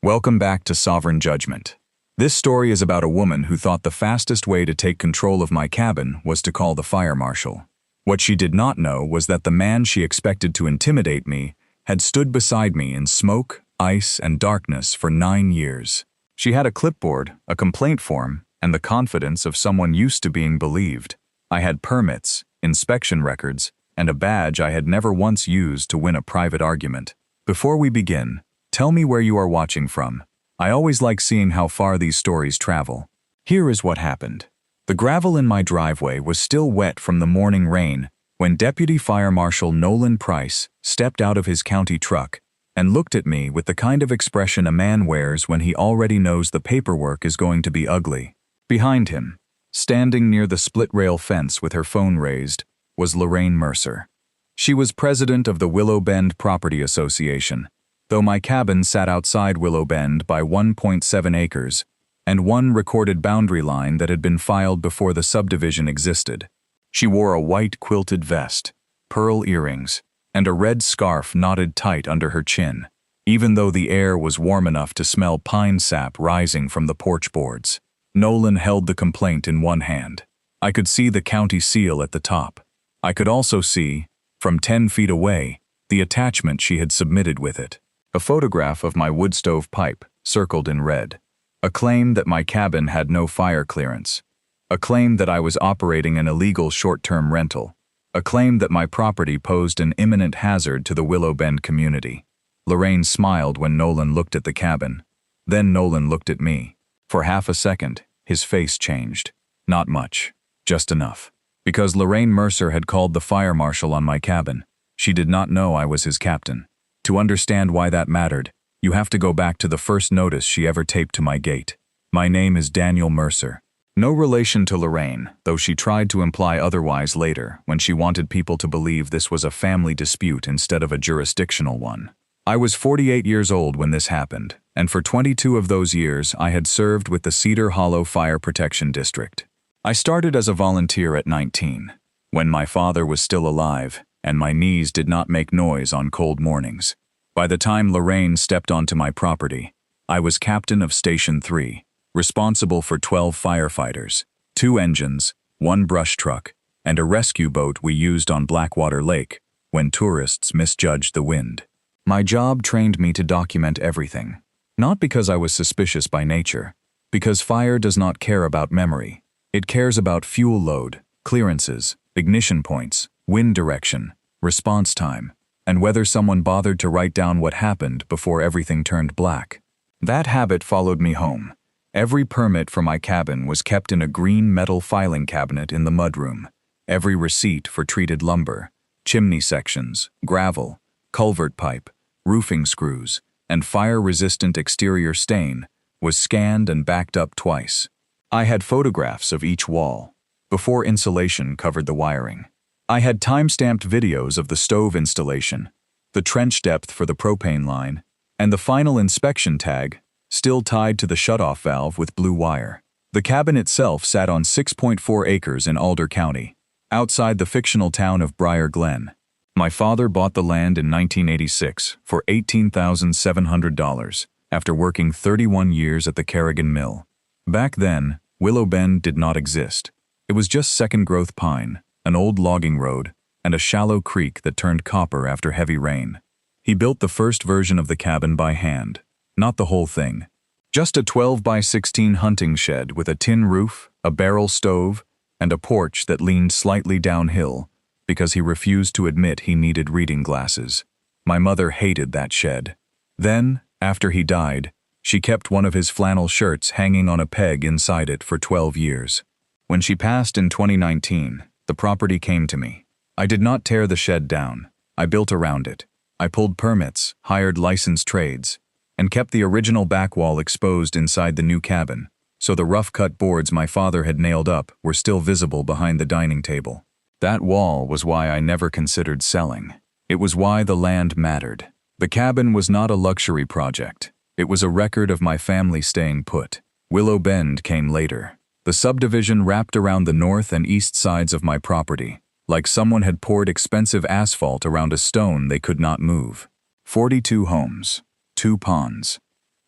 Welcome back to Sovereign Judgment. This story is about a woman who thought the fastest way to take control of my cabin was to call the fire marshal. What she did not know was that the man she expected to intimidate me had stood beside me in smoke, ice, and darkness for 9 years. She had a clipboard, a complaint form, and the confidence of someone used to being believed. I had permits, inspection records, and a badge I had never once used to win a private argument. Before we begin, tell me where you are watching from. I always like seeing how far these stories travel. Here is what happened. The gravel in my driveway was still wet from the morning rain when Deputy Fire Marshal Nolan Price stepped out of his county truck and looked at me with the kind of expression a man wears when he already knows the paperwork is going to be ugly. Behind him, standing near the split-rail fence with her phone raised, was Lorraine Mercer. She was president of the Willow Bend Property Association, though my cabin sat outside Willow Bend by 1.7 acres and one recorded boundary line that had been filed before the subdivision existed. She wore a white quilted vest, pearl earrings, and a red scarf knotted tight under her chin, even though the air was warm enough to smell pine sap rising from the porch boards. Nolan held the complaint in one hand. I could see the county seal at the top. I could also see, from 10 feet away, the attachment she had submitted with it. A photograph of my wood stove pipe, circled in red. A claim that my cabin had no fire clearance. A claim that I was operating an illegal short-term rental. A claim that my property posed an imminent hazard to the Willow Bend community. Lorraine smiled when Nolan looked at the cabin. Then Nolan looked at me. For half a second, his face changed. Not much, just enough. Because Lorraine Mercer had called the fire marshal on my cabin, she did not know I was his captain. To understand why that mattered, you have to go back to the first notice she ever taped to my gate. My name is Daniel Mercer. No relation to Lorraine, though she tried to imply otherwise later when she wanted people to believe this was a family dispute instead of a jurisdictional one. I was 48 years old when this happened, and for 22 of those years I had served with the Cedar Hollow Fire Protection District. I started as a volunteer at 19, when my father was still alive and my knees did not make noise on cold mornings. By the time Lorraine stepped onto my property, I was captain of Station 3, responsible for 12 firefighters, 2 engines, 1 brush truck, and a rescue boat we used on Blackwater Lake when tourists misjudged the wind. My job trained me to document everything, not because I was suspicious by nature, because fire does not care about memory. It cares about fuel load, clearances, ignition points, wind direction, response time, and whether someone bothered to write down what happened before everything turned black. That habit followed me home. Every permit for my cabin was kept in a green metal filing cabinet in the mudroom. Every receipt for treated lumber, chimney sections, gravel, culvert pipe, roofing screws, and fire-resistant exterior stain was scanned and backed up twice. I had photographs of each wall, before insulation covered the wiring. I had time-stamped videos of the stove installation, the trench depth for the propane line, and the final inspection tag, still tied to the shutoff valve with blue wire. The cabin itself sat on 6.4 acres in Alder County, outside the fictional town of Briar Glen. My father bought the land in 1986 for $18,700 after working 31 years at the Kerrigan Mill. Back then, Willow Bend did not exist. It was just second-growth pine, an old logging road, and a shallow creek that turned copper after heavy rain. He built the first version of the cabin by hand. Not the whole thing. Just a 12 by 16 hunting shed with a tin roof, a barrel stove, and a porch that leaned slightly downhill because he refused to admit he needed reading glasses. My mother hated that shed. Then, after he died, she kept one of his flannel shirts hanging on a peg inside it for 12 years. When she passed in 2019, the property came to me. I did not tear the shed down. I built around it. I pulled permits, hired licensed trades, and kept the original back wall exposed inside the new cabin, so the rough-cut boards my father had nailed up were still visible behind the dining table. That wall was why I never considered selling. It was why the land mattered. The cabin was not a luxury project. It was a record of my family staying put. Willow Bend came later. The subdivision wrapped around the north and east sides of my property, like someone had poured expensive asphalt around a stone they could not move. 42 homes. 2 ponds,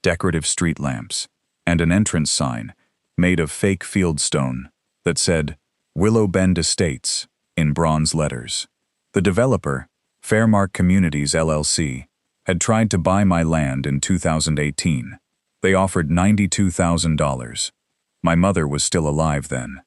decorative street lamps, and an entrance sign made of fake fieldstone that said Willow Bend Estates in bronze letters. The developer, Fairmark Communities LLC, had tried to buy my land in 2018. They offered $92,000. My mother was still alive then.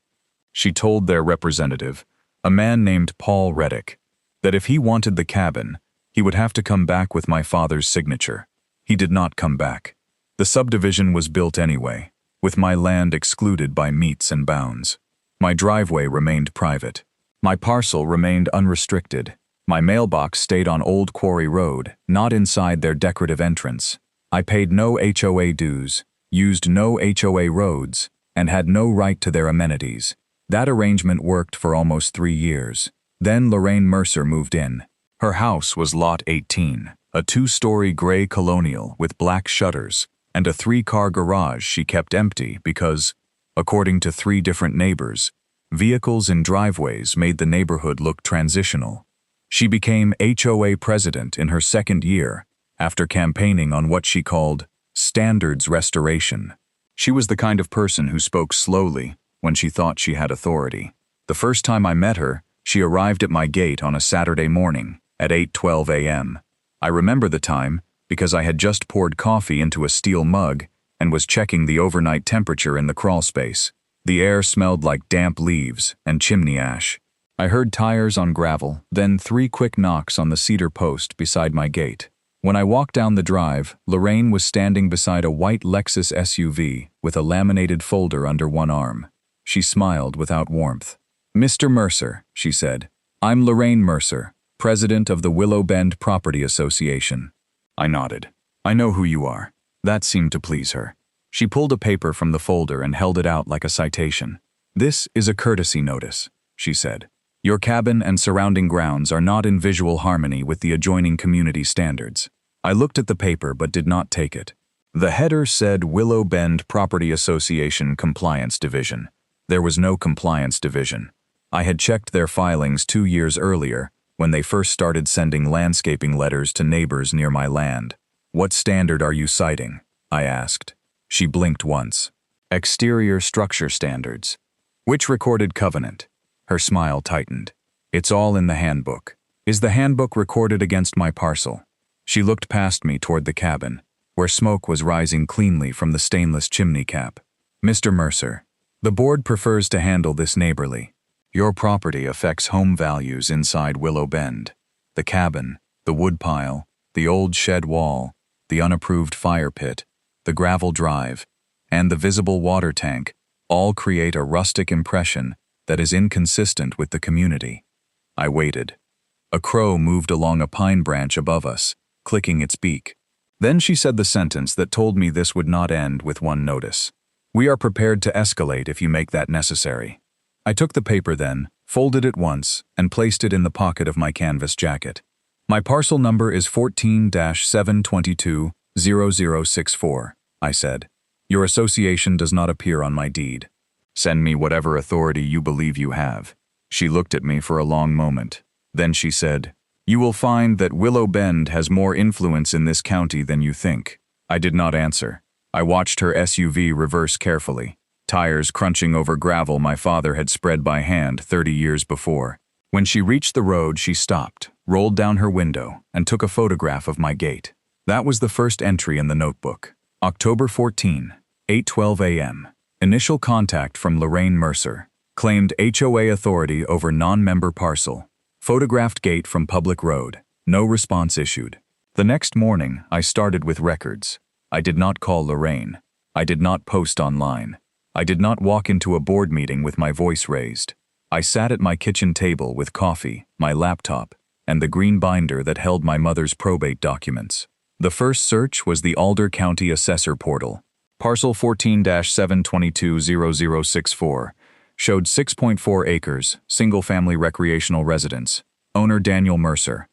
She told their representative, a man named Paul Reddick, that if he wanted the cabin, he would have to come back with my father's signature. He did not come back. The subdivision was built anyway, with my land excluded by metes and bounds. My driveway remained private. My parcel remained unrestricted. My mailbox stayed on Old Quarry Road, not inside their decorative entrance. I paid no HOA dues, used no HOA roads, and had no right to their amenities. That arrangement worked for almost 3 years. Then Lorraine Mercer moved in. Her house was Lot 18, a 2-story gray colonial with black shutters and a 3-car garage she kept empty because, according to 3 different neighbors, vehicles in driveways made the neighborhood look transitional. She became HOA president in her 2nd year after campaigning on what she called standards restoration. She was the kind of person who spoke slowly when she thought she had authority. The first time I met her, she arrived at my gate on a Saturday morning at 8:12 a.m. I remember the time because I had just poured coffee into a steel mug and was checking the overnight temperature in the crawl space. The air smelled like damp leaves and chimney ash. I heard tires on gravel, then 3 quick knocks on the cedar post beside my gate. When I walked down the drive, Lorraine was standing beside a white Lexus SUV with a laminated folder under one arm. She smiled without warmth. "Mr. Mercer," she said, "I'm Lorraine Mercer, president of the Willow Bend Property Association." I nodded. "I know who you are." That seemed to please her. She pulled a paper from the folder and held it out like a citation. "This is a courtesy notice," she said. "Your cabin and surrounding grounds are not in visual harmony with the adjoining community standards." I looked at the paper but did not take it. The header said Willow Bend Property Association Compliance Division. There was no compliance division. I had checked their filings 2 years earlier when they first started sending landscaping letters to neighbors near my land. "What standard are you citing?" I asked. She blinked once. "Exterior structure standards." "Which recorded covenant?" Her smile tightened. "It's all in the handbook." "Is the handbook recorded against my parcel?" She looked past me toward the cabin, where smoke was rising cleanly from the stainless chimney cap. "Mr. Mercer, the board prefers to handle this neighborly. Your property affects home values inside Willow Bend. The cabin, the woodpile, the old shed wall, the unapproved fire pit, the gravel drive, and the visible water tank all create a rustic impression that is inconsistent with the community." I waited. A crow moved along a pine branch above us, clicking its beak. Then she said the sentence that told me this would not end with one notice. "We are prepared to escalate if you make that necessary." I took the paper then, folded it once, and placed it in the pocket of my canvas jacket. "My parcel number is 14-722-0064, I said. "Your association does not appear on my deed. Send me whatever authority you believe you have." She looked at me for a long moment. Then she said, "You will find that Willow Bend has more influence in this county than you think." I did not answer. I watched her SUV reverse carefully, tires crunching over gravel my father had spread by hand 30 years before. When she reached the road, she stopped, rolled down her window, and took a photograph of my gate. That was the first entry in the notebook. October 14, 8:12 a.m. Initial contact from Lorraine Mercer. Claimed HOA authority over non-member parcel. Photographed gate from public road. No response issued. The next morning, I started with records. I did not call Lorraine. I did not post online. I did not walk into a board meeting with my voice raised. I sat at my kitchen table with coffee, my laptop, and the green binder that held my mother's probate documents. The first search was the Alder County Assessor Portal. Parcel 14-722-0064 showed 6.4 acres, single-family recreational residence. Owner Daniel Mercer.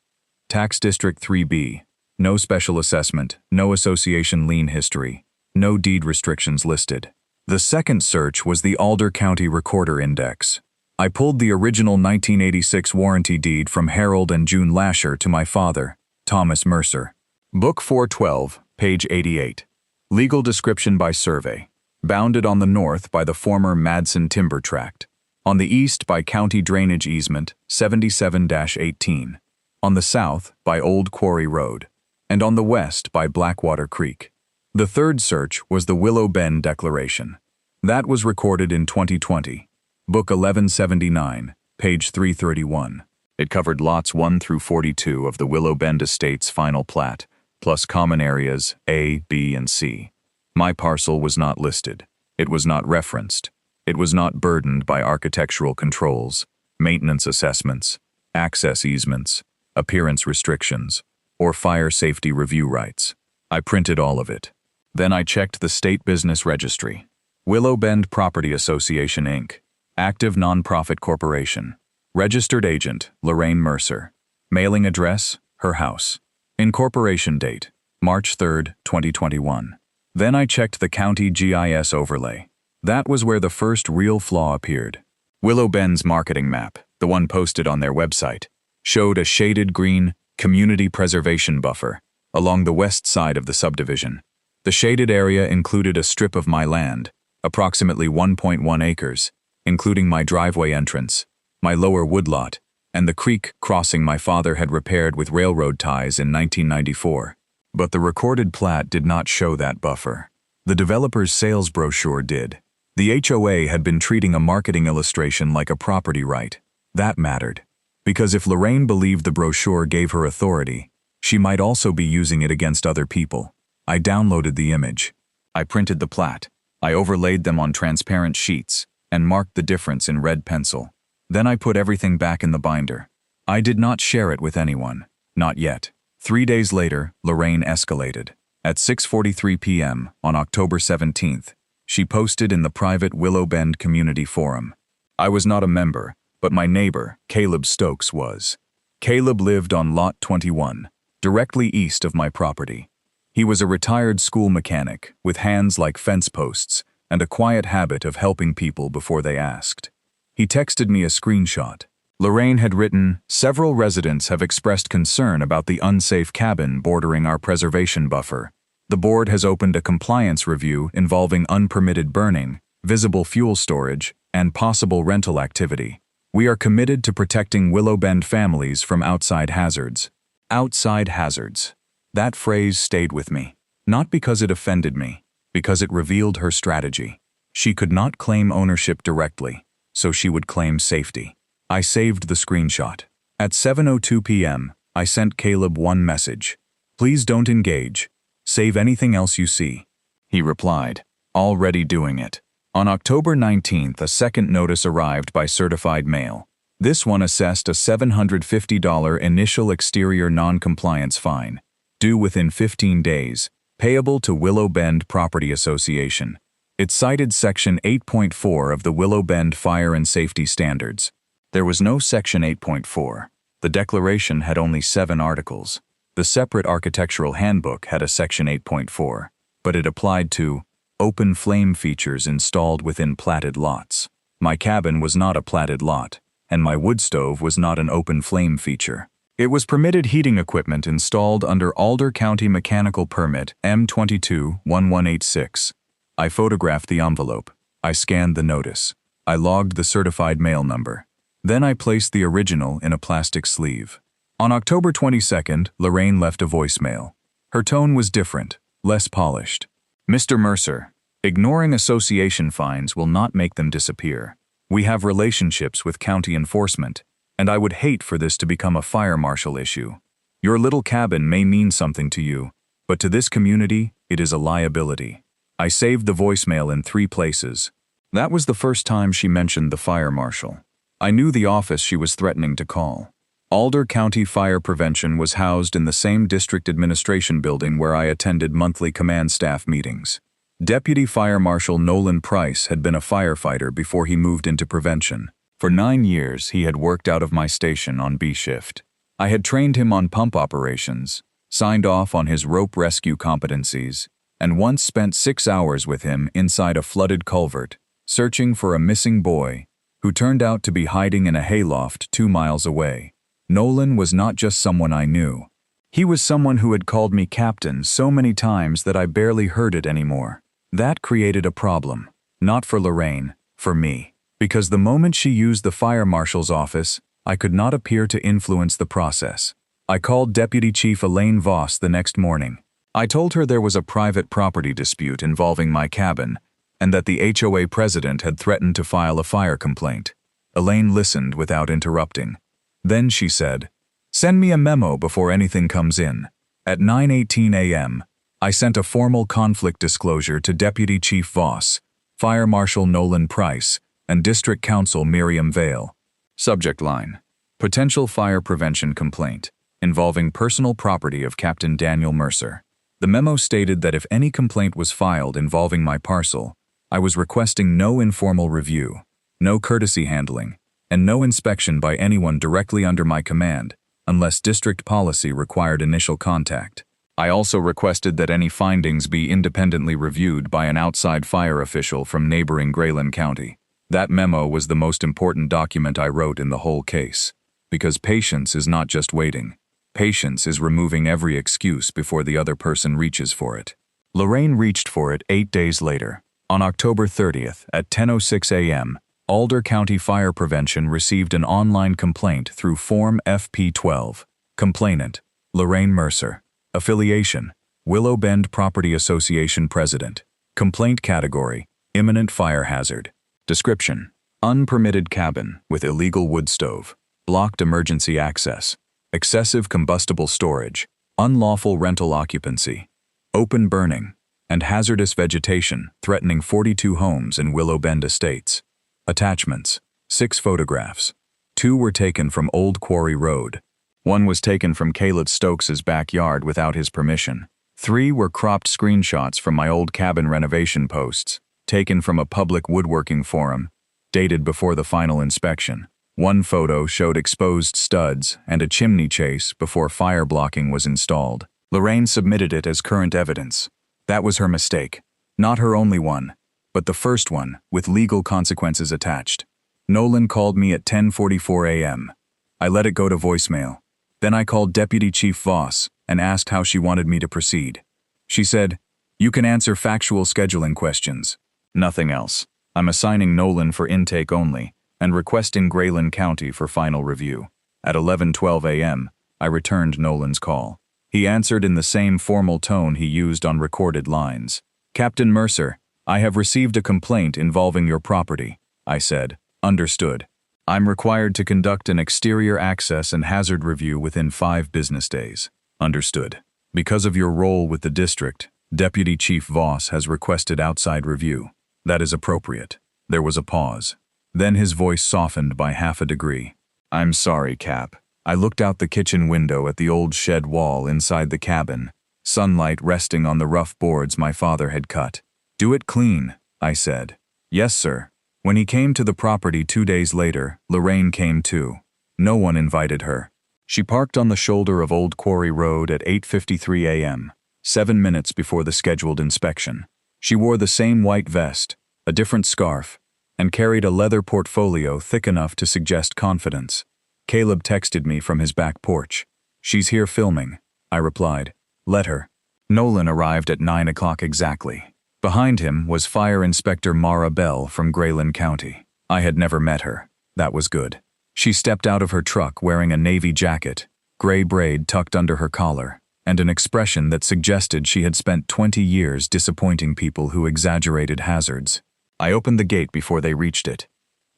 Tax District 3B. No special assessment, no association lien history, no deed restrictions listed. The second search was the Alder County Recorder Index. I pulled the original 1986 warranty deed from Harold and June Lasher to my father, Thomas Mercer. Book 412, page 88. Legal description by survey. Bounded on the north by the former Madsen Timber Tract. On the east by County Drainage Easement 77-18. On the south by Old Quarry Road. And on the west by Blackwater Creek. The third search was the Willow Bend Declaration. That was recorded in 2020. Book 1179, page 331. It covered lots 1 through 42 of the Willow Bend Estate's final plat, plus common areas A, B, and C. My parcel was not listed. It was not referenced. It was not burdened by architectural controls, maintenance assessments, access easements, appearance restrictions, or fire safety review rights. I printed all of it. Then I checked the State Business Registry. Willow Bend Property Association, Inc. Active Nonprofit Corporation. Registered Agent, Lorraine Mercer. Mailing address, her house. Incorporation date, March 3, 2021. Then I checked the county GIS overlay. That was where the first real flaw appeared. Willow Bend's marketing map, the one posted on their website, showed a shaded green community preservation buffer along the west side of the subdivision. The shaded area included a strip of my land, approximately 1.1 acres, including my driveway entrance, my lower woodlot, and the creek crossing my father had repaired with railroad ties in 1994. But the recorded plat did not show that buffer. The developer's sales brochure did. The HOA had been treating a marketing illustration like a property right. That mattered. Because if Lorraine believed the brochure gave her authority, she might also be using it against other people. I downloaded the image. I printed the plat. I overlaid them on transparent sheets and marked the difference in red pencil. Then I put everything back in the binder. I did not share it with anyone. Not yet. 3 days later, Lorraine escalated. At 6:43 p.m. on October 17th, she posted in the private Willow Bend Community Forum. I was not a member, but my neighbor, Caleb Stokes, was. Caleb lived on Lot 21, directly east of my property. He was a retired school mechanic with hands like fence posts and a quiet habit of helping people before they asked. He texted me a screenshot. Lorraine had written, "Several residents have expressed concern about the unsafe cabin bordering our preservation buffer. The board has opened a compliance review involving unpermitted burning, visible fuel storage, and possible rental activity. We are committed to protecting Willow Bend families from outside hazards." Outside hazards. That phrase stayed with me. Not because it offended me, because it revealed her strategy. She could not claim ownership directly, so she would claim safety. I saved the screenshot. At 7:02 p.m., I sent Caleb one message. "Please don't engage. Save anything else you see." He replied, "Already doing it." On October 19th, a second notice arrived by certified mail. This one assessed a $750 initial exterior non-compliance fine, due within 15 days, payable to Willow Bend Property Association. It cited Section 8.4 of the Willow Bend Fire and Safety Standards. There was no Section 8.4. The declaration had only 7 articles. The separate architectural handbook had a Section 8.4, but it applied to open flame features installed within platted lots. My cabin was not a platted lot, and my wood stove was not an open flame feature. It was permitted heating equipment installed under Alder County Mechanical Permit M22-1186. I photographed the envelope. I scanned the notice. I logged the certified mail number. Then I placed the original in a plastic sleeve. On October 22nd, Lorraine left a voicemail. Her tone was different, less polished. "Mr. Mercer, ignoring association fines will not make them disappear. We have relationships with county enforcement, and I would hate for this to become a fire marshal issue. Your little cabin may mean something to you, but to this community, it is a liability." I saved the voicemail in 3 places. That was the first time she mentioned the fire marshal. I knew the office she was threatening to call. Alder County Fire Prevention was housed in the same district administration building where I attended monthly command staff meetings. Deputy Fire Marshal Nolan Price had been a firefighter before he moved into prevention. For 9 years, he had worked out of my station on B shift. I had trained him on pump operations, signed off on his rope rescue competencies, and once spent 6 hours with him inside a flooded culvert, searching for a missing boy who turned out to be hiding in a hayloft 2 miles away. Nolan was not just someone I knew. He was someone who had called me captain so many times that I barely heard it anymore. That created a problem. Not for Lorraine, for me. Because the moment she used the fire marshal's office, I could not appear to influence the process. I called Deputy Chief Elaine Voss the next morning. I told her there was a private property dispute involving my cabin, and that the HOA president had threatened to file a fire complaint. Elaine listened without interrupting. Then she said, "Send me a memo before anything comes in." At 9:18 a.m., I sent a formal conflict disclosure to Deputy Chief Voss, Fire Marshal Nolan Price, and District Counsel Miriam Vale. Subject line: Potential fire prevention complaint, involving personal property of Captain Daniel Mercer. The memo stated that if any complaint was filed involving my parcel, I was requesting no informal review, no courtesy handling, and no inspection by anyone directly under my command, unless district policy required initial contact. I also requested that any findings be independently reviewed by an outside fire official from neighboring Grayland County. That memo was the most important document I wrote in the whole case, because patience is not just waiting. Patience is removing every excuse before the other person reaches for it. Lorraine reached for it 8 days later. On October 30th at 10:06 a.m., Alder County Fire Prevention received an online complaint through Form FP12. Complainant: Lorraine Mercer. Affiliation: Willow Bend Property Association President. Complaint category: Imminent fire hazard. Description: Unpermitted cabin with illegal wood stove. Blocked emergency access. Excessive combustible storage. Unlawful rental occupancy. Open burning. And hazardous vegetation threatening 42 homes in Willow Bend Estates. Attachments: 6 photographs. 2 were taken from Old Quarry Road. 1 was taken from Caleb Stokes's backyard without his permission. 3 were cropped screenshots from my old cabin renovation posts, taken from a public woodworking forum, dated before the final inspection. 1 photo showed exposed studs and a chimney chase before fire blocking was installed. Lorraine submitted it as current evidence. That was her mistake. Not her only one, but the first one, with legal consequences attached. Nolan called me at 10:44 a.m. I let it go to voicemail. Then I called Deputy Chief Voss and asked how she wanted me to proceed. She said, "You can answer factual scheduling questions. Nothing else. I'm assigning Nolan for intake only and requesting Grayland County for final review." At 11:12 a.m., I returned Nolan's call. He answered in the same formal tone he used on recorded lines. "Captain Mercer, I have received a complaint involving your property," I said. "Understood. I'm required to conduct an exterior access and hazard review within 5 business days." "Understood. Because of your role with the district, Deputy Chief Voss has requested outside review. That is appropriate." There was a pause. Then his voice softened by half a degree. "I'm sorry, Cap. I looked out the kitchen window at the old shed wall inside the cabin, sunlight resting on the rough boards my father had cut. 'Do it clean,' I said. 'Yes, sir.' When he came to the property 2 days later, Lorraine came too. No one invited her. She parked on the shoulder of Old Quarry Road at 8:53 a.m., 7 minutes before the scheduled inspection. She wore the same white vest, a different scarf, and carried a leather portfolio thick enough to suggest confidence. Caleb texted me from his back porch. "She's here filming," I replied. "Let her." Nolan arrived at 9 o'clock exactly. Behind him was Fire Inspector Mara Bell from Grayland County. I had never met her. That was good. She stepped out of her truck wearing a navy jacket, gray braid tucked under her collar, and an expression that suggested she had spent 20 years disappointing people who exaggerated hazards. I opened the gate before they reached it.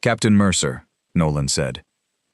"Captain Mercer," Nolan said.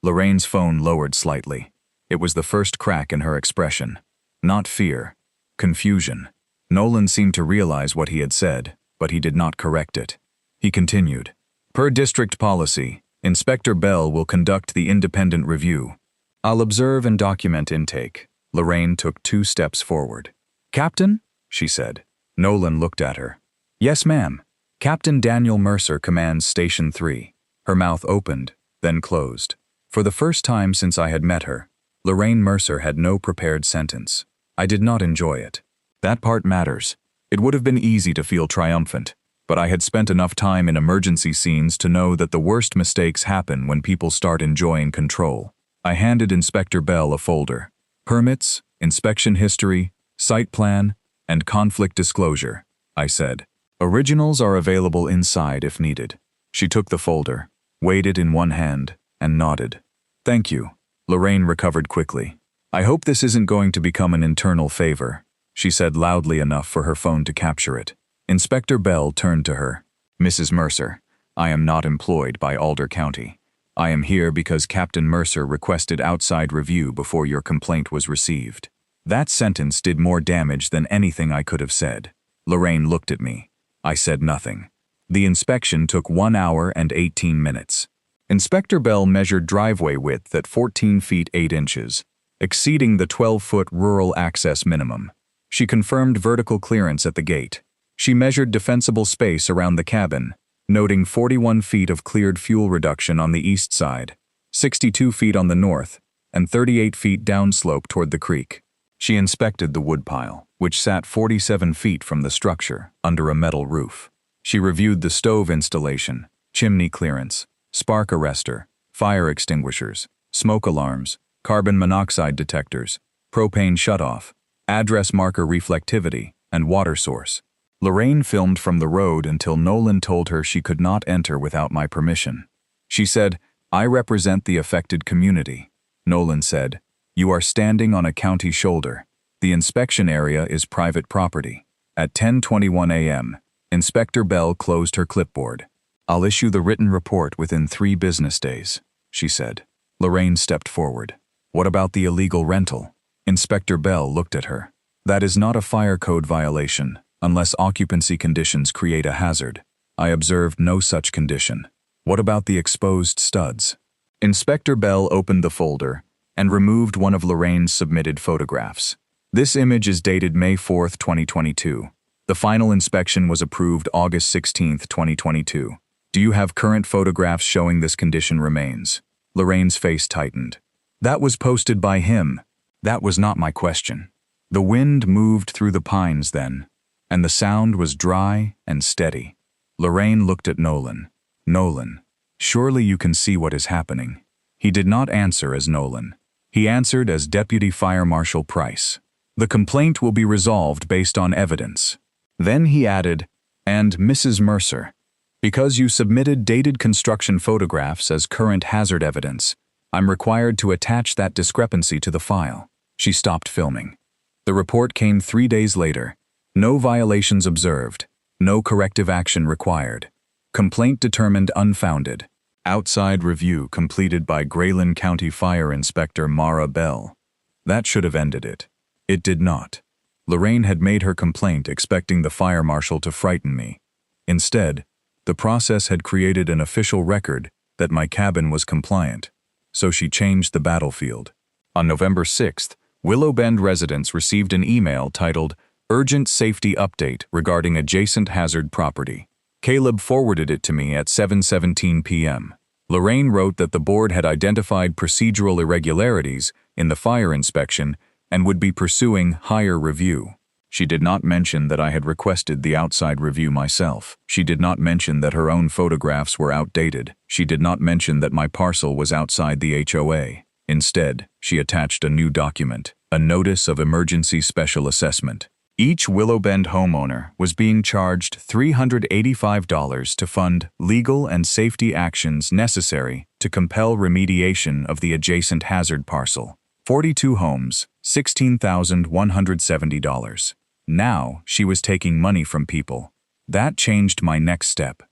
Lorraine's phone lowered slightly. It was the first crack in her expression. Not fear. Confusion. Nolan seemed to realize what he had said, but he did not correct it. He continued, "Per district policy, Inspector Bell will conduct the independent review. I'll observe and document intake." Lorraine took 2 steps forward. "Captain?" she said. Nolan looked at her. "Yes, ma'am. Captain Daniel Mercer commands Station 3. Her mouth opened, then closed. For the first time since I had met her, Lorraine Mercer had no prepared sentence. I did not enjoy it. That part matters. It would have been easy to feel triumphant, but I had spent enough time in emergency scenes to know that the worst mistakes happen when people start enjoying control. I handed Inspector Bell a folder. "Permits, inspection history, site plan, and conflict disclosure, I said. Originals are available inside if needed. She took the folder, weighed it in one hand, and nodded. Thank you. Lorraine recovered quickly. I hope this isn't going to become an internal favor, she said loudly enough for her phone to capture it. Inspector Bell turned to her. Mrs. Mercer, I am not employed by Alder County. I am here because Captain Mercer requested outside review before your complaint was received. That sentence did more damage than anything I could have said. Lorraine looked at me. I said nothing. The inspection took 1 hour and 18 minutes. Inspector Bell measured driveway width at 14 feet 8 inches, exceeding the 12-foot rural access minimum. She confirmed vertical clearance at the gate. She measured defensible space around the cabin, noting 41 feet of cleared fuel reduction on the east side, 62 feet on the north, and 38 feet downslope toward the creek. She inspected the woodpile, which sat 47 feet from the structure, under a metal roof. She reviewed the stove installation, chimney clearance, spark arrestor, fire extinguishers, smoke alarms, carbon monoxide detectors, propane shutoff, address marker reflectivity, and water source. Lorraine filmed from the road until Nolan told her she could not enter without my permission. She said, I represent the affected community. Nolan said, you are standing on a county shoulder. The inspection area is private property. At 10:21 a.m., Inspector Bell closed her clipboard. I'll issue the written report within 3 business days, she said. Lorraine stepped forward. What about the illegal rental? Inspector Bell looked at her. That is not a fire code violation, unless occupancy conditions create a hazard. I observed no such condition. What about the exposed studs? Inspector Bell opened the folder and removed one of Lorraine's submitted photographs. This image is dated May 4, 2022. The final inspection was approved August 16, 2022. Do you have current photographs showing this condition remains? Lorraine's face tightened. That was posted by him. That was not my question. The wind moved through the pines then, and the sound was dry and steady. Lorraine looked at Nolan. Nolan, surely you can see what is happening. He did not answer as Nolan. He answered as Deputy Fire Marshal Price. The complaint will be resolved based on evidence. Then he added, and Mrs. Mercer, because you submitted dated construction photographs as current hazard evidence, I'm required to attach that discrepancy to the file. She stopped filming. The report came 3 days later. No violations observed. No corrective action required. Complaint determined unfounded. Outside review completed by Grayling County Fire Inspector Mara Bell. That should have ended it. It did not. Lorraine had made her complaint expecting the fire marshal to frighten me. Instead, the process had created an official record that my cabin was compliant, so she changed the battlefield. On November 6th, Willow Bend residents received an email titled, Urgent Safety Update Regarding Adjacent Hazard Property. Caleb forwarded it to me at 7:17 p.m. Lorraine wrote that the board had identified procedural irregularities in the fire inspection and would be pursuing higher review. She did not mention that I had requested the outside review myself. She did not mention that her own photographs were outdated. She did not mention that my parcel was outside the HOA. Instead, she attached a new document, a Notice of Emergency Special Assessment. Each Willow Bend homeowner was being charged $385 to fund legal and safety actions necessary to compel remediation of the adjacent hazard parcel. 42 homes, $16,170. Now she was taking money from people. That changed my next step.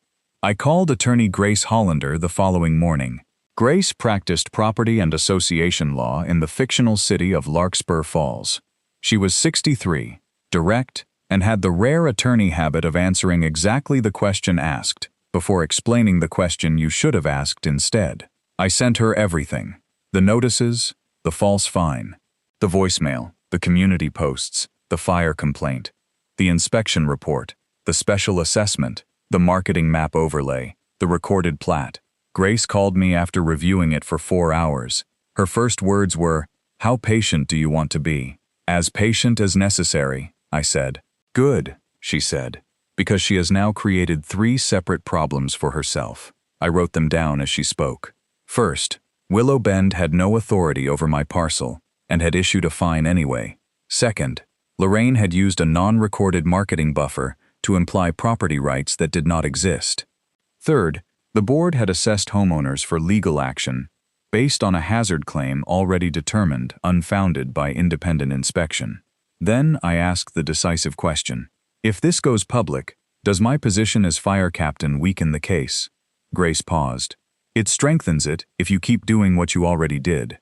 I called attorney Grace Hollander the following morning. Grace practiced property and association law in the fictional city of Larkspur Falls. She was 63, direct, and had the rare attorney habit of answering exactly the question asked, before explaining the question you should have asked instead. I sent her everything. The notices, the false fine, the voicemail, the community posts, the fire complaint, the inspection report, the special assessment, the marketing map overlay, the recorded plat. Grace called me after reviewing it for 4 hours. Her first words were, "How patient do you want to be?" "As patient as necessary," I said. "Good," she said, because she has now created 3 separate problems for herself. I wrote them down as she spoke. First, Willow Bend had no authority over my parcel and had issued a fine anyway. Second, Lorraine had used a non-recorded marketing buffer to imply property rights that did not exist. Third, the board had assessed homeowners for legal action based on a hazard claim already determined unfounded by independent inspection. Then I asked the decisive question: if this goes public, does my position as fire captain weaken the case? Grace paused. It strengthens it if you keep doing what you already did.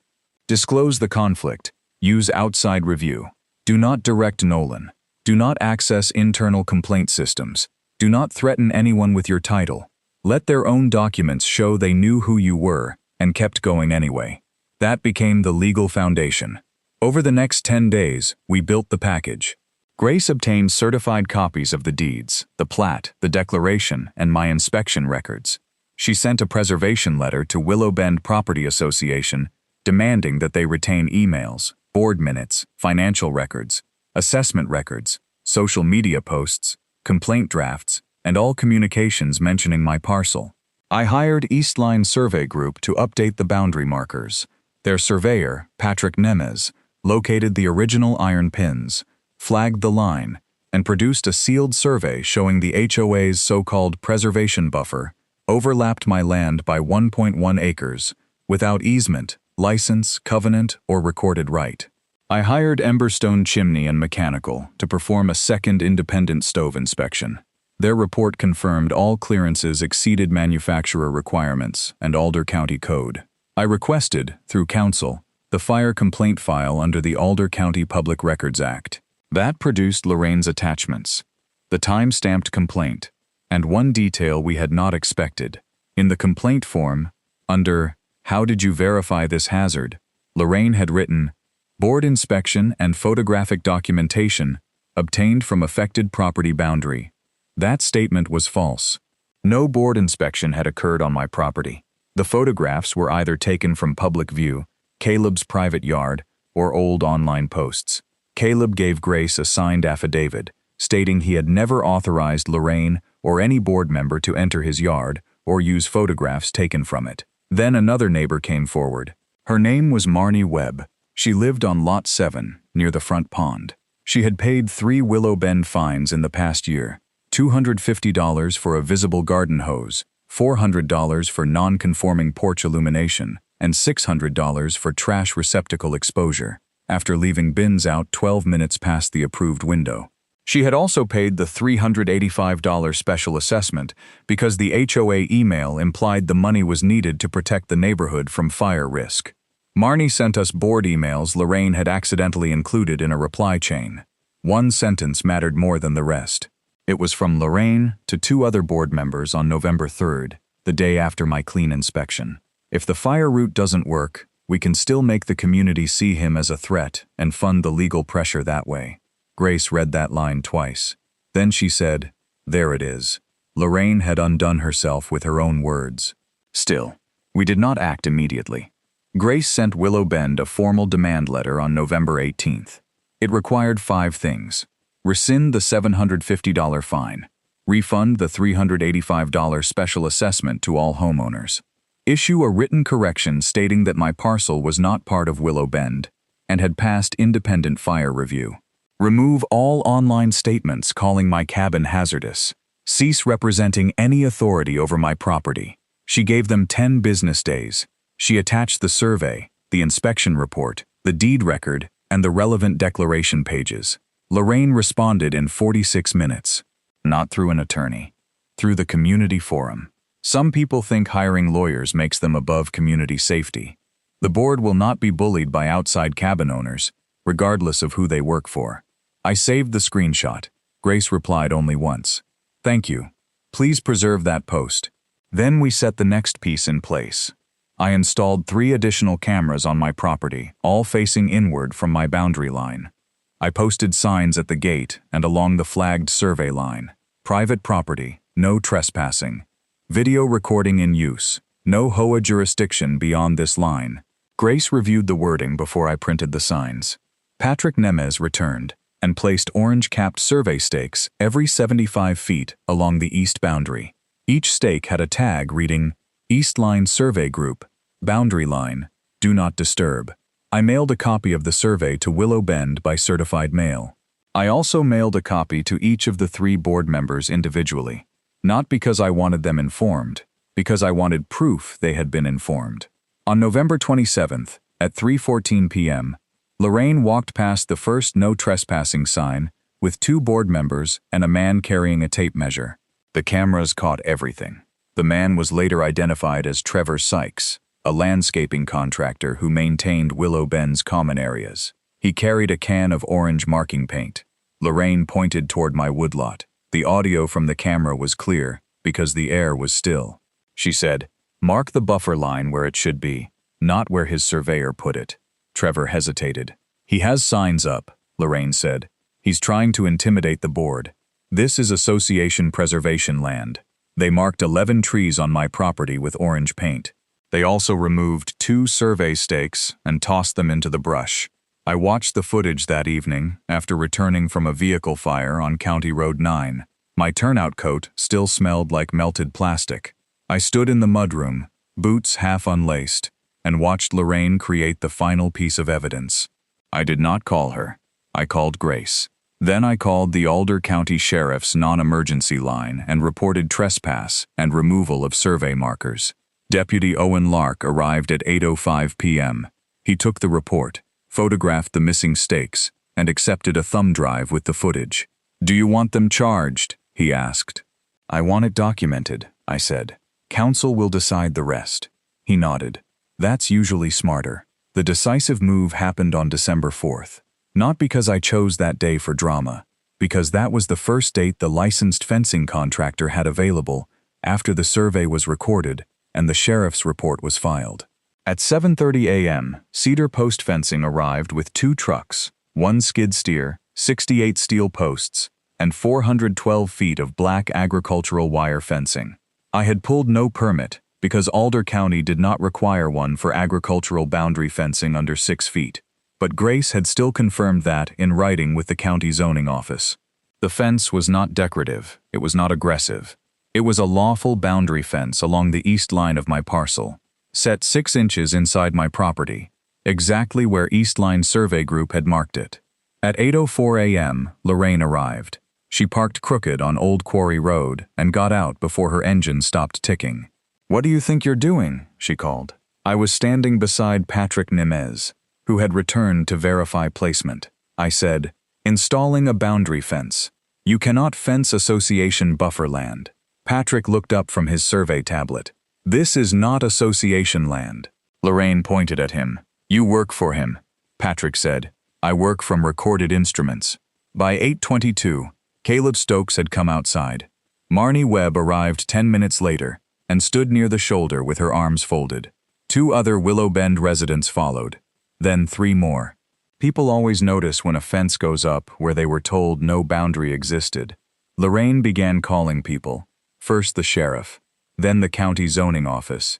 Disclose the conflict. Use outside review. Do not direct Nolan. Do not access internal complaint systems. Do not threaten anyone with your title. Let their own documents show they knew who you were and kept going anyway. That became the legal foundation. Over the next 10 days, we built the package. Grace obtained certified copies of the deeds, the plat, the declaration, and my inspection records. She sent a preservation letter to Willow Bend Property Association demanding that they retain emails, board minutes, financial records, assessment records, social media posts, complaint drafts, and all communications mentioning my parcel. I hired Eastline Survey Group to update the boundary markers. Their surveyor, Patrick Nemes, located the original iron pins, flagged the line, and produced a sealed survey showing the HOA's so-called preservation buffer overlapped my land by 1.1 acres, without easement, license, covenant, or recorded right. I hired Emberstone Chimney and Mechanical to perform a second independent stove inspection. Their report confirmed all clearances exceeded manufacturer requirements and Alder County Code. I requested, through counsel, the fire complaint file under the Alder County Public Records Act. That produced Lorraine's attachments, the time-stamped complaint, and one detail we had not expected. In the complaint form, under "How did you verify this hazard?" Lorraine had written, "Board inspection and photographic documentation obtained from affected property boundary." That statement was false. No board inspection had occurred on my property. The photographs were either taken from public view, Caleb's private yard, or old online posts. Caleb gave Grace a signed affidavit, stating he had never authorized Lorraine or any board member to enter his yard or use photographs taken from it. Then another neighbor came forward. Her name was Marnie Webb. She lived on Lot 7, near the front pond. She had paid 3 Willow Bend fines in the past year: $250 for a visible garden hose, $400 for non-conforming porch illumination, and $600 for trash receptacle exposure, after leaving bins out 12 minutes past the approved window. She had also paid the $385 special assessment because the HOA email implied the money was needed to protect the neighborhood from fire risk. Marnie sent us board emails Lorraine had accidentally included in a reply chain. One sentence mattered more than the rest. It was from Lorraine to 2 other board members on November 3rd, the day after my clean inspection. If the fire route doesn't work, we can still make the community see him as a threat and fund the legal pressure that way. Grace read that line twice. Then she said, "There it is." Lorraine had undone herself with her own words. Still, we did not act immediately. Grace sent Willow Bend a formal demand letter on November 18th. It required 5 things: rescind the $750 fine, refund the $385 special assessment to all homeowners, issue a written correction stating that my parcel was not part of Willow Bend and had passed independent fire review, remove all online statements calling my cabin hazardous, cease representing any authority over my property. She gave them 10 business days. She attached the survey, the inspection report, the deed record, and the relevant declaration pages. Lorraine responded in 46 minutes. Not through an attorney. Through the community forum. Some people think hiring lawyers makes them above community safety. The board will not be bullied by outside cabin owners, regardless of who they work for. I saved the screenshot. Grace replied only once. "Thank you. Please preserve that post." Then we set the next piece in place. I installed 3 additional cameras on my property, all facing inward from my boundary line. I posted signs at the gate and along the flagged survey line. Private property, no trespassing. Video recording in use, no HOA jurisdiction beyond this line. Grace reviewed the wording before I printed the signs. Patrick Nemes returned and placed orange-capped survey stakes every 75 feet along the east boundary. Each stake had a tag reading, "East Line Survey Group, Boundary Line, Do Not Disturb." I mailed a copy of the survey to Willow Bend by certified mail. I also mailed a copy to each of the 3 board members individually. Not because I wanted them informed, because I wanted proof they had been informed. On November 27th, at 3:14 p.m., Lorraine walked past the first no trespassing sign with 2 board members and a man carrying a tape measure. The cameras caught everything. The man was later identified as Trevor Sykes, a landscaping contractor who maintained Willow Bend's common areas. He carried a can of orange marking paint. Lorraine pointed toward my woodlot. The audio from the camera was clear because the air was still. She said, "Mark the buffer line where it should be, not where his surveyor put it." Trevor hesitated. "He has signs up," Lorraine said. "He's trying to intimidate the board. This is association preservation land. They marked 11 trees on my property with orange paint. They also removed 2 survey stakes and tossed them into the brush." I watched the footage that evening after returning from a vehicle fire on County Road 9. My turnout coat still smelled like melted plastic. I stood in the mudroom, boots half unlaced, and watched Lorraine create the final piece of evidence. I did not call her. I called Grace. Then I called the Alder County Sheriff's non-emergency line and reported trespass and removal of survey markers. Deputy Owen Lark arrived at 8:05 p.m. He took the report, photographed the missing stakes, and accepted a thumb drive with the footage. "Do you want them charged?" he asked. "I want it documented," I said. "Council will decide the rest." He nodded. "That's usually smarter." The decisive move happened on December 4th. Not because I chose that day for drama, because that was the first date the licensed fencing contractor had available after the survey was recorded and the sheriff's report was filed. At 7:30 a.m., Cedar Post Fencing arrived with 2 trucks, 1 skid steer, 68 steel posts, and 412 feet of black agricultural wire fencing. I had pulled no permit because Alder County did not require one for agricultural boundary fencing under 6 feet. But Grace had still confirmed that in writing with the county zoning office. The fence was not decorative, it was not aggressive. It was a lawful boundary fence along the east line of my parcel, set 6 inches inside my property, exactly where Eastline Survey Group had marked it. At 8:04 a.m., Lorraine arrived. She parked crooked on Old Quarry Road and got out before her engine stopped ticking. "What do you think you're doing?" she called. I was standing beside Patrick Nemez, who had returned to verify placement. I said, "Installing a boundary fence. You cannot fence association buffer land." Patrick looked up from his survey tablet. "This is not association land." Lorraine pointed at him. "You work for him," Patrick said. "I work from recorded instruments." By 8:22, Caleb Stokes had come outside. Marnie Webb arrived 10 minutes later and stood near the shoulder with her arms folded. 2 other Willow Bend residents followed. Then 3 more. People always notice when a fence goes up where they were told no boundary existed. Lorraine began calling people, first the sheriff, then the county zoning office.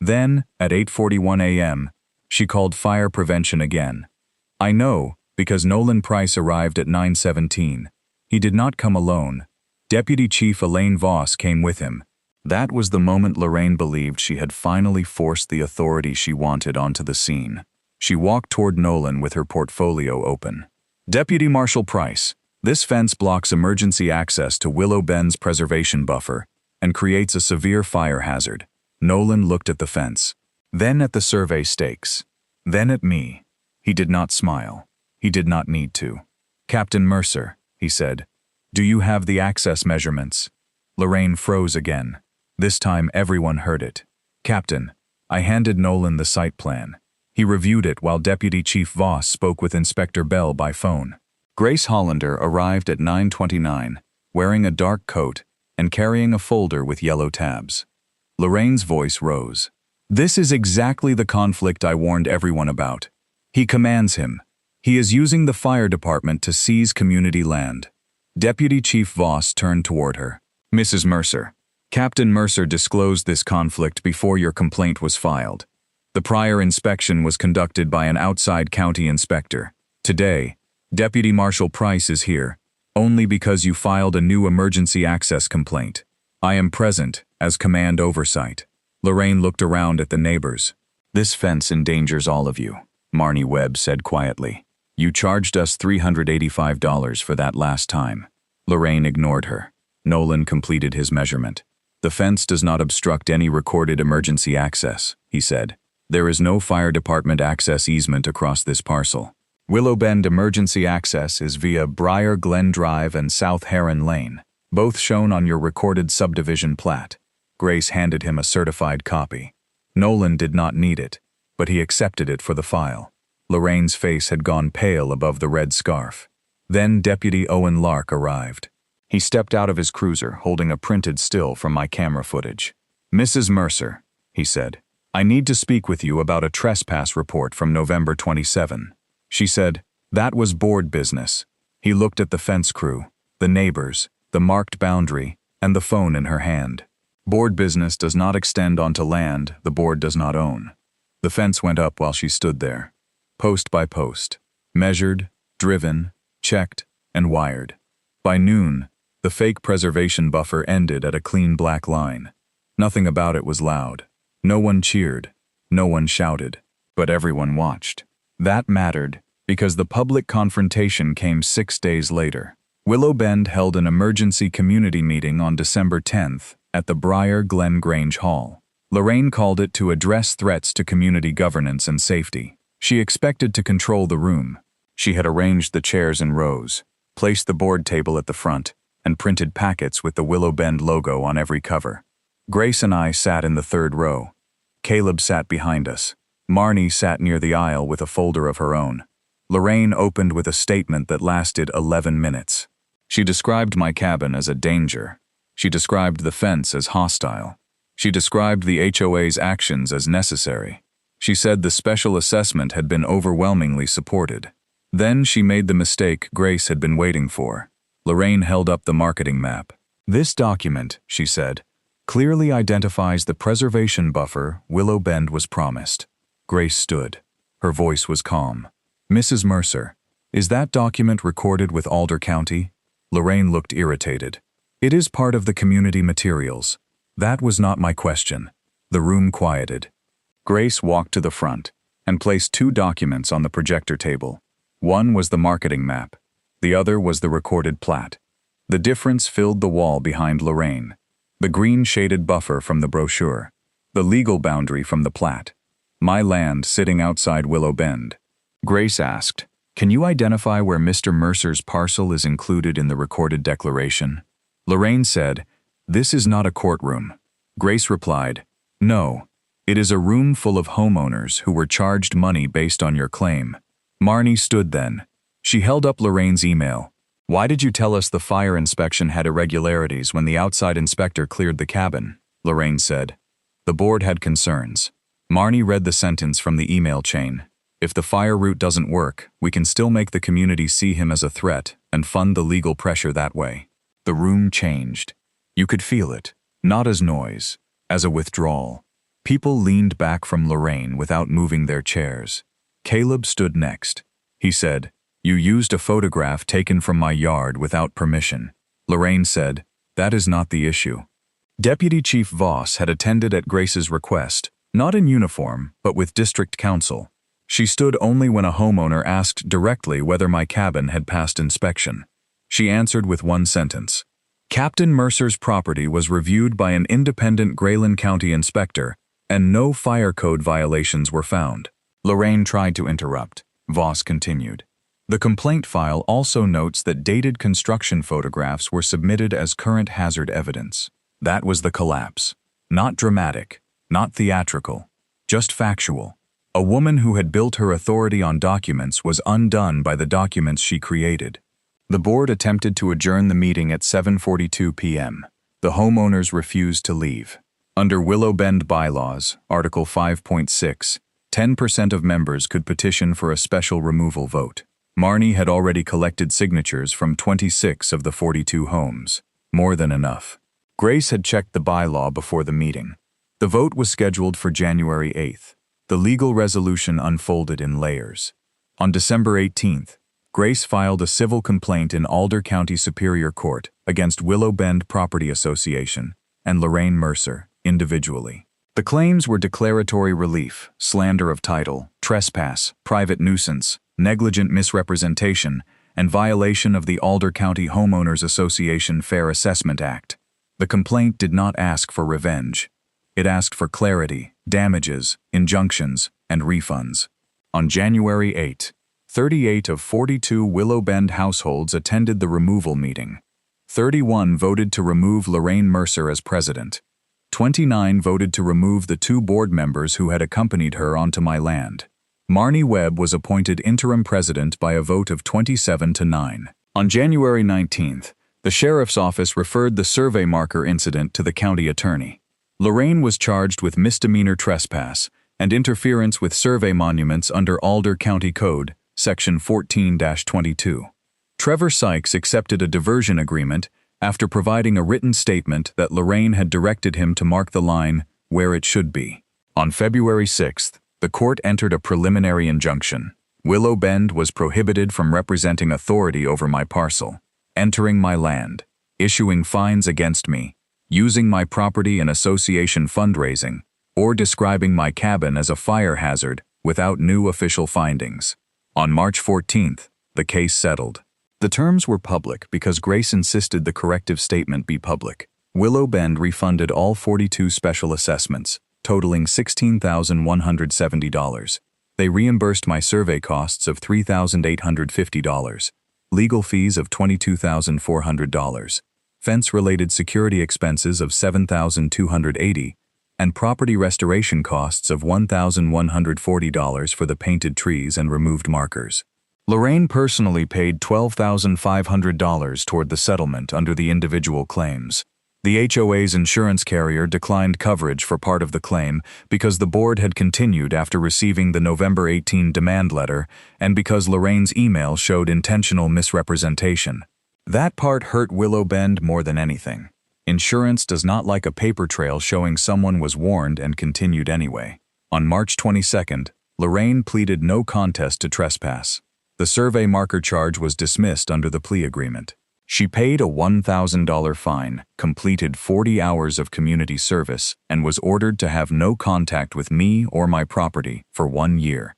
Then, at 8:41 a.m., she called fire prevention again. I know, because Nolan Price arrived at 9:17. He did not come alone. Deputy Chief Elaine Voss came with him. That was the moment Lorraine believed she had finally forced the authority she wanted onto the scene. She walked toward Nolan with her portfolio open. "Deputy Marshal Price, this fence blocks emergency access to Willow Bend's preservation buffer and creates a severe fire hazard." Nolan looked at the fence, then at the survey stakes, then at me. He did not smile. He did not need to. "Captain Mercer," he said, "do you have the access measurements?" Lorraine froze again. This time everyone heard it. "Captain." I handed Nolan the site plan. He reviewed it while Deputy Chief Voss spoke with Inspector Bell by phone. Grace Hollander arrived at 9:29, wearing a dark coat and carrying a folder with yellow tabs. Lorraine's voice rose. "This is exactly the conflict I warned everyone about. He commands him. He is using the fire department to seize community land." Deputy Chief Voss turned toward her. "Mrs. Mercer, Captain Mercer disclosed this conflict before your complaint was filed. The prior inspection was conducted by an outside county inspector. Today, Deputy Marshal Price is here, only because you filed a new emergency access complaint. I am present as command oversight." Lorraine looked around at the neighbors. "This fence endangers all of you. Marnie Webb said quietly. You charged us $385 for that last time. Lorraine ignored her. Nolan completed his measurement. The fence does not obstruct any recorded emergency access, he said. There is no fire department access easement across this parcel. Willow Bend emergency access is via Briar Glen Drive and South Heron Lane, both shown on your recorded subdivision plat. Grace handed him a certified copy. Nolan did not need it, but he accepted it for the file. Lorraine's face had gone pale above the red scarf. Then Deputy Owen Lark arrived. He stepped out of his cruiser, holding a printed still from my camera footage. Mrs. Mercer, he said, I need to speak with you about a trespass report from November 27. She said, that was board business. He looked at the fence crew, the neighbors, the marked boundary, and the phone in her hand. Board business does not extend onto land the board does not own. The fence went up while she stood there. Post by post. Measured, driven, checked, and wired. By noon, the fake preservation buffer ended at a clean black line. Nothing about it was loud. No one cheered. No one shouted. But everyone watched. That mattered, because the public confrontation came 6 days later. Willow Bend held an emergency community meeting on December 10th at the Briar Glen Grange Hall. Lorraine called it to address threats to community governance and safety. She expected to control the room. She had arranged the chairs in rows, placed the board table at the front, and printed packets with the Willow Bend logo on every cover. Grace and I sat in the third row. Caleb sat behind us. Marnie sat near the aisle with a folder of her own. Lorraine opened with a statement that lasted 11 minutes. She described my cabin as a danger. She described the fence as hostile. She described the HOA's actions as necessary. She said the special assessment had been overwhelmingly supported. Then she made the mistake Grace had been waiting for. Lorraine held up the marketing map. This document, she said, clearly identifies the preservation buffer Willow Bend was promised. Grace stood. Her voice was calm. Mrs. Mercer, is that document recorded with Alder County? Lorraine looked irritated. It is part of the community materials. That was not my question. The room quieted. Grace walked to the front and placed 2 documents on the projector table. One was the marketing map. The other was the recorded plat. The difference filled the wall behind Lorraine. The green shaded buffer from the brochure. The legal boundary from the plat. My land sitting outside Willow Bend. Grace asked, can you identify where Mr. Mercer's parcel is included in the recorded declaration? Lorraine said, this is not a courtroom. Grace replied, no, it is a room full of homeowners who were charged money based on your claim. Marnie stood then. She held up Lorraine's email. Why did you tell us the fire inspection had irregularities when the outside inspector cleared the cabin? Lorraine said. The board had concerns. Marnie read the sentence from the email chain. If the fire route doesn't work, we can still make the community see him as a threat and fund the legal pressure that way. The room changed. You could feel it, not as noise, as a withdrawal. People leaned back from Lorraine without moving their chairs. Caleb stood next. He said, you used a photograph taken from my yard without permission. Lorraine said, that is not the issue. Deputy Chief Voss had attended at Grace's request, not in uniform, but with district counsel. She stood only when a homeowner asked directly whether my cabin had passed inspection. She answered with one sentence. Captain Mercer's property was reviewed by an independent Grayland County inspector, and no fire code violations were found. Lorraine tried to interrupt. Voss continued. The complaint file also notes that dated construction photographs were submitted as current hazard evidence. That was the collapse. Not dramatic, not theatrical, just factual. A woman who had built her authority on documents was undone by the documents she created. The board attempted to adjourn the meeting at 7:42 p.m. The homeowners refused to leave. Under Willow Bend bylaws, Article 5.6, 10% of members could petition for a special removal vote. Marnie had already collected signatures from 26 of the 42 homes. More than enough. Grace had checked the bylaw before the meeting. The vote was scheduled for January 8th. The legal resolution unfolded in layers. On December 18th, Grace filed a civil complaint in Alder County Superior Court against Willow Bend Property Association and Lorraine Mercer individually. The claims were declaratory relief, slander of title, trespass, private nuisance, negligent misrepresentation, and violation of the Alder County Homeowners Association Fair Assessment Act. The complaint did not ask for revenge. It asked for clarity, damages, injunctions, and refunds. On January 8, 38 of 42 Willow Bend households attended the removal meeting. 31 voted to remove Lorraine Mercer as president. 29 voted to remove the 2 board members who had accompanied her onto my land. Marnie Webb was appointed interim president by a vote of 27-9. On January 19th, the sheriff's office referred the survey marker incident to the county attorney. Lorraine was charged with misdemeanor trespass and interference with survey monuments under Alder County Code, Section 14-22. Trevor Sykes accepted a diversion agreement after providing a written statement that Lorraine had directed him to mark the line where it should be. On February 6th, the court entered a preliminary injunction. Willow Bend was prohibited from representing authority over my parcel, entering my land, issuing fines against me, using my property in association fundraising, or describing my cabin as a fire hazard without new official findings. On March 14th, the case settled. The terms were public because Grace insisted the corrective statement be public. Willow Bend refunded all 42 special assessments, totaling $16,170. They reimbursed my survey costs of $3,850, legal fees of $22,400, fence-related security expenses of $7,280, and property restoration costs of $1,140 for the painted trees and removed markers. Lorraine personally paid $12,500 toward the settlement under the individual claims. The HOA's insurance carrier declined coverage for part of the claim because the board had continued after receiving the November 18 demand letter and because Lorraine's email showed intentional misrepresentation. That part hurt Willow Bend more than anything. Insurance does not like a paper trail showing someone was warned and continued anyway. On March 22nd, Lorraine pleaded no contest to trespass. The survey marker charge was dismissed under the plea agreement. She paid a $1,000 fine, completed 40 hours of community service, and was ordered to have no contact with me or my property for 1 year.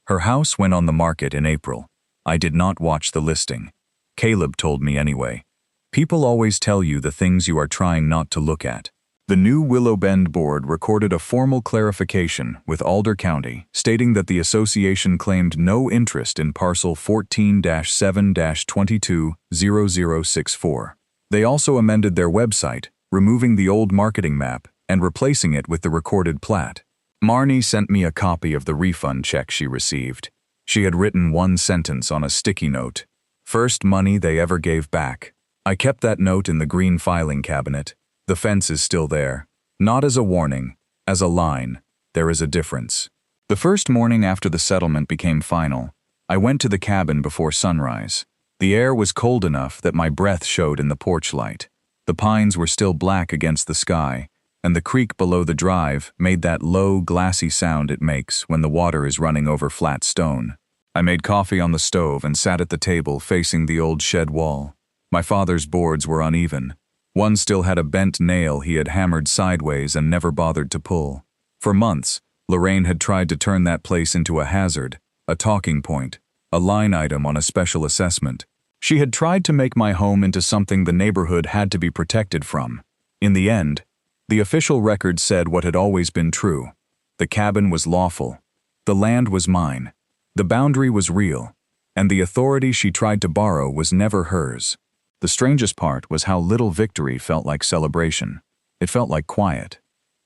Her house went on the market in April. I did not watch the listing. Caleb told me anyway. People always tell you the things you are trying not to look at. The new Willow Bend board recorded a formal clarification with Alder County stating that the association claimed no interest in parcel 14-7-22-0064. They also amended their website, removing the old marketing map and replacing it with the recorded plat. Marnie sent me a copy of the refund check she received. She had written one sentence on a sticky note. First money they ever gave back. I kept that note in the green filing cabinet. The fence is still there. Not as a warning, as a line. There is a difference. The first morning after the settlement became final, I went to the cabin before sunrise. The air was cold enough that my breath showed in the porch light. The pines were still black against the sky, and the creek below the drive made that low, glassy sound it makes when the water is running over flat stone. I made coffee on the stove and sat at the table facing the old shed wall. My father's boards were uneven. One still had a bent nail he had hammered sideways and never bothered to pull. For months, Lorraine had tried to turn that place into a hazard, a talking point, a line item on a special assessment. She had tried to make my home into something the neighborhood had to be protected from. In the end, the official record said what had always been true. The cabin was lawful. The land was mine. The boundary was real. And the authority she tried to borrow was never hers. The strangest part was how little victory felt like celebration. It felt like quiet.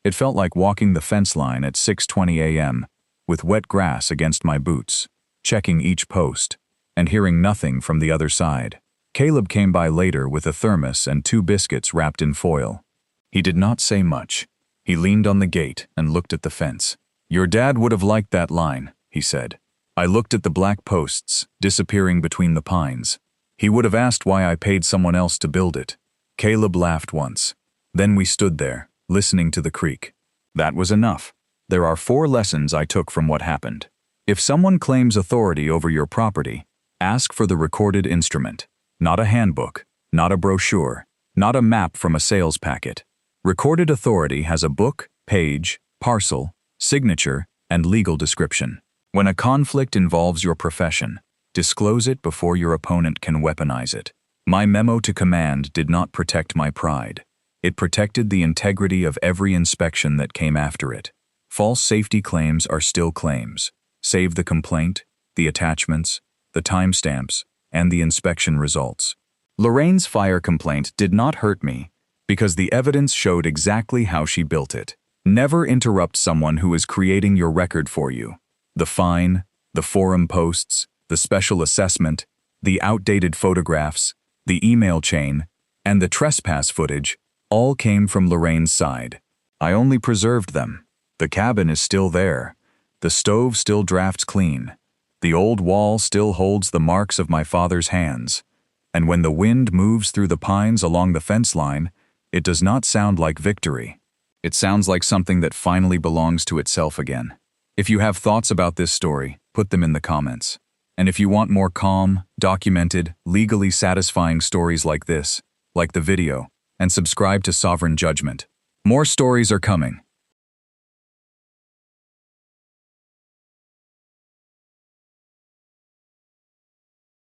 It felt like walking the fence line at 6:20 a.m., with wet grass against my boots, checking each post, and hearing nothing from the other side. Caleb came by later with a thermos and 2 biscuits wrapped in foil. He did not say much. He leaned on the gate and looked at the fence. "Your dad would have liked that line," he said. I looked at the black posts, disappearing between the pines. He would have asked why I paid someone else to build it. Caleb laughed once. Then we stood there, listening to the creek. That was enough. There are 4 lessons I took from what happened. If someone claims authority over your property, ask for the recorded instrument. Not a handbook, not a brochure, not a map from a sales packet. Recorded authority has a book, page, parcel, signature, and legal description. When a conflict involves your profession, disclose it before your opponent can weaponize it. My memo to command did not protect my pride. It protected the integrity of every inspection that came after it. False safety claims are still claims. Save the complaint, the attachments, the timestamps, and the inspection results. Lorraine's fire complaint did not hurt me because the evidence showed exactly how she built it. Never interrupt someone who is creating your record for you. The fine, the forum posts, the special assessment, the outdated photographs, the email chain, and the trespass footage all came from Lorraine's side. I only preserved them. The cabin is still there. The stove still drafts clean. The old wall still holds the marks of my father's hands. And when the wind moves through the pines along the fence line, it does not sound like victory. It sounds like something that finally belongs to itself again. If you have thoughts about this story, put them in the comments. And if you want more calm, documented, legally satisfying stories like this, like the video, and subscribe to Sovereign Judgment. More stories are coming.